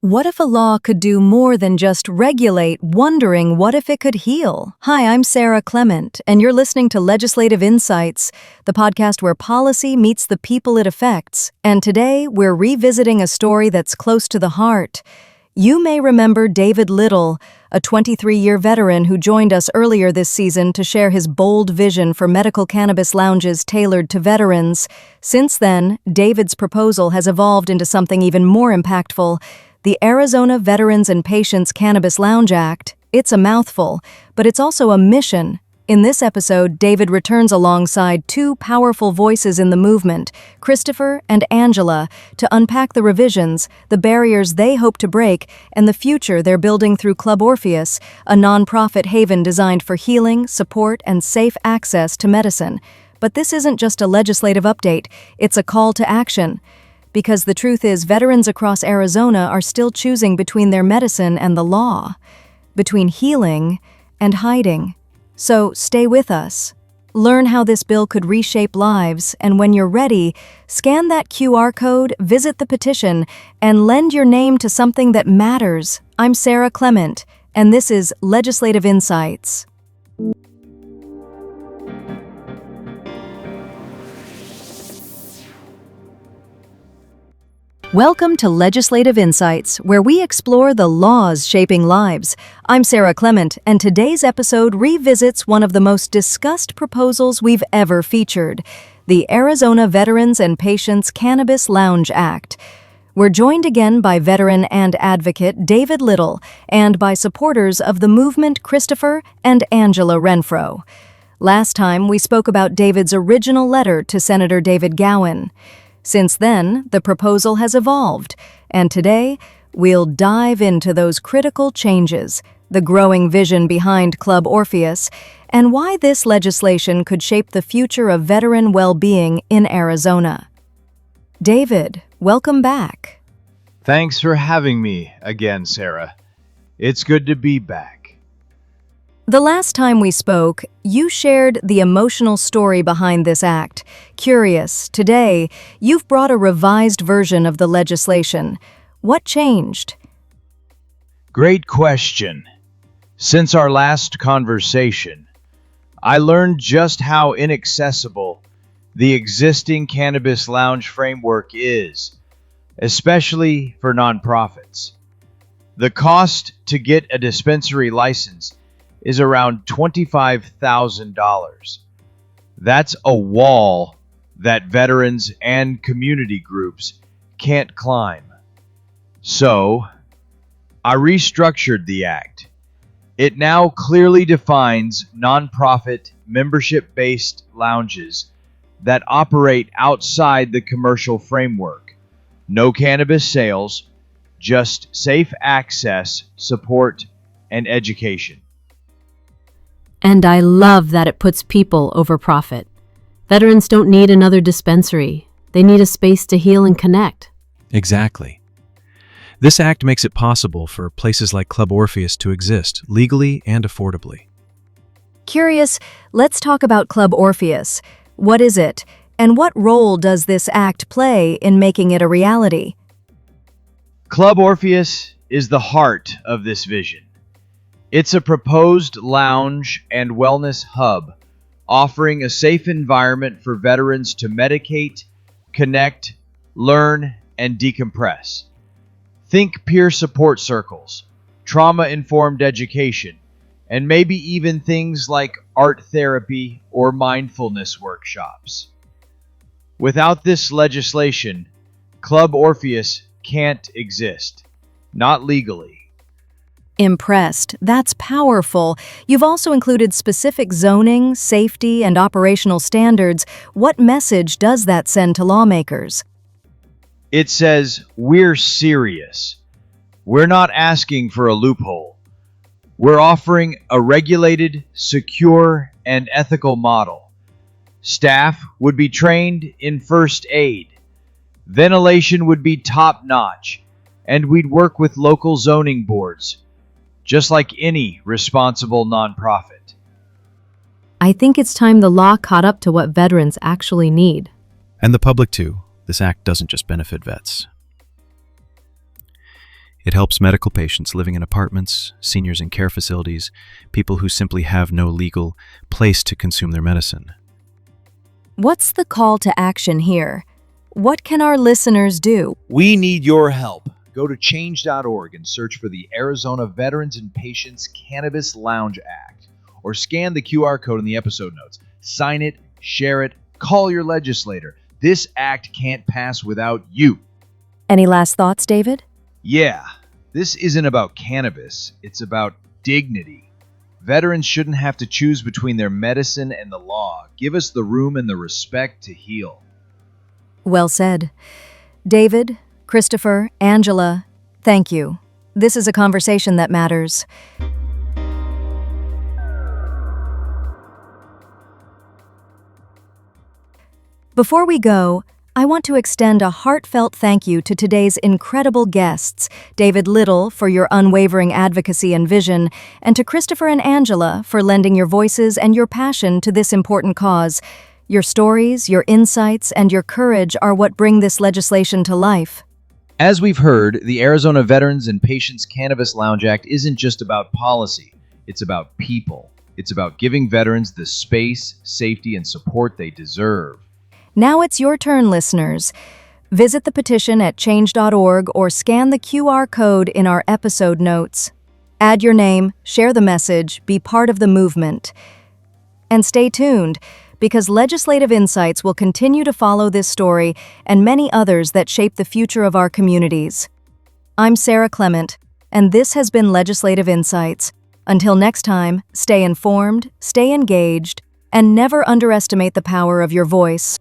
What if a law could do more than just regulate, wondering what if it could heal? Hi, I'm Sarah Clement, and you're listening to Legislative Insights, the podcast where policy meets the people it affects. And today, we're revisiting a story that's close to the heart. You may remember David Liddle, a 23-year veteran who joined us earlier this season to share his bold vision for medical cannabis lounges tailored to veterans. Since then, David's proposal has evolved into something even more impactful: the Arizona Veterans and Patients Cannabis Lounge Act. It's a mouthful, but it's also a mission. In this episode, David returns alongside two powerful voices in the movement, Christopher and Angela, to unpack the revisions, the barriers they hope to break, and the future they're building through Club Orpheus, a nonprofit haven designed for healing, support, and safe access to medicine. But this isn't just a legislative update, it's a call to action. Because the truth is, veterans across Arizona are still choosing between their medicine and the law, between healing and hiding. So stay with us. Learn how this bill could reshape lives, and when you're ready, scan that QR code, visit the petition, and lend your name to something that matters. I'm Sarah Clement, and this is Legislative Insights. Welcome to Legislative Insights, where we explore the laws shaping lives. I'm Sarah Clement, and today's episode revisits one of the most discussed proposals we've ever featured, the Arizona Veterans and Patients Cannabis Lounge Act. We're joined again by veteran and advocate David Liddle and by supporters of the movement Christopher and Angela Renfro. Last time, we spoke about David's original letter to Senator David Gowan. Since then, the proposal has evolved, and today, we'll dive into those critical changes, the growing vision behind Club Orpheus, and why this legislation could shape the future of veteran well-being in Arizona. David, welcome back. Thanks for having me again, Sarah. It's good to be back. The last time we spoke, you shared the emotional story behind this act. Curious, today, you've brought a revised version of the legislation. What changed? Great question. Since our last conversation, I learned just how inaccessible the existing cannabis lounge framework is, especially for nonprofits. The cost to get a dispensary license is around $25,000. That's a wall that veterans and community groups can't climb. So, I restructured the act. It now clearly defines nonprofit membership-based lounges that operate outside the commercial framework. No cannabis sales, just safe access, support, and education. And I love that it puts people over profit. Veterans don't need another dispensary. They need a space to heal and connect. Exactly. This act makes it possible for places like Club Orpheus to exist legally and affordably. Curious, let's talk about Club Orpheus. What is it, and what role does this act play in making it a reality? Club Orpheus is the heart of this vision. It's a proposed lounge and wellness hub, offering a safe environment for veterans to medicate, connect, learn, and decompress. Think peer support circles, trauma-informed education, and maybe even things like art therapy or mindfulness workshops. Without this legislation, Club Orpheus can't exist, not legally. Impressed. That's powerful. You've also included specific zoning, safety, and operational standards. What message does that send to lawmakers? It says, we're serious. We're not asking for a loophole. We're offering a regulated, secure, and ethical model. Staff would be trained in first aid. Ventilation would be top-notch, and we'd work with local zoning boards, just like any responsible nonprofit. I think it's time the law caught up to what veterans actually need. And the public too. This act doesn't just benefit vets. It helps medical patients living in apartments, seniors in care facilities, people who simply have no legal place to consume their medicine. What's the call to action here? What can our listeners do? We need your help. Go to change.org and search for the Arizona Veterans and Patients Cannabis Lounge Act, or scan the QR code in the episode notes. Sign it, share it, call your legislator. This act can't pass without you. Any last thoughts, David? Yeah, this isn't about cannabis. It's about dignity. Veterans shouldn't have to choose between their medicine and the law. Give us the room and the respect to heal. Well said. David, Christopher, Angela, thank you. This is a conversation that matters. Before we go, I want to extend a heartfelt thank you to today's incredible guests, David Liddle for your unwavering advocacy and vision, and to Christopher and Angela for lending your voices and your passion to this important cause. Your stories, your insights, and your courage are what bring this legislation to life. As we've heard, the Arizona Veterans and Patients Cannabis Lounge Act isn't just about policy. It's about people. It's about giving veterans the space, safety, and support they deserve. Now it's your turn, listeners. Visit the petition at change.org or scan the QR code in our episode notes. Add your name, share the message, be part of the movement. And stay tuned, because Legislative Insights will continue to follow this story and many others that shape the future of our communities. I'm Sarah Clement, and this has been Legislative Insights. Until next time, stay informed, stay engaged, and never underestimate the power of your voice.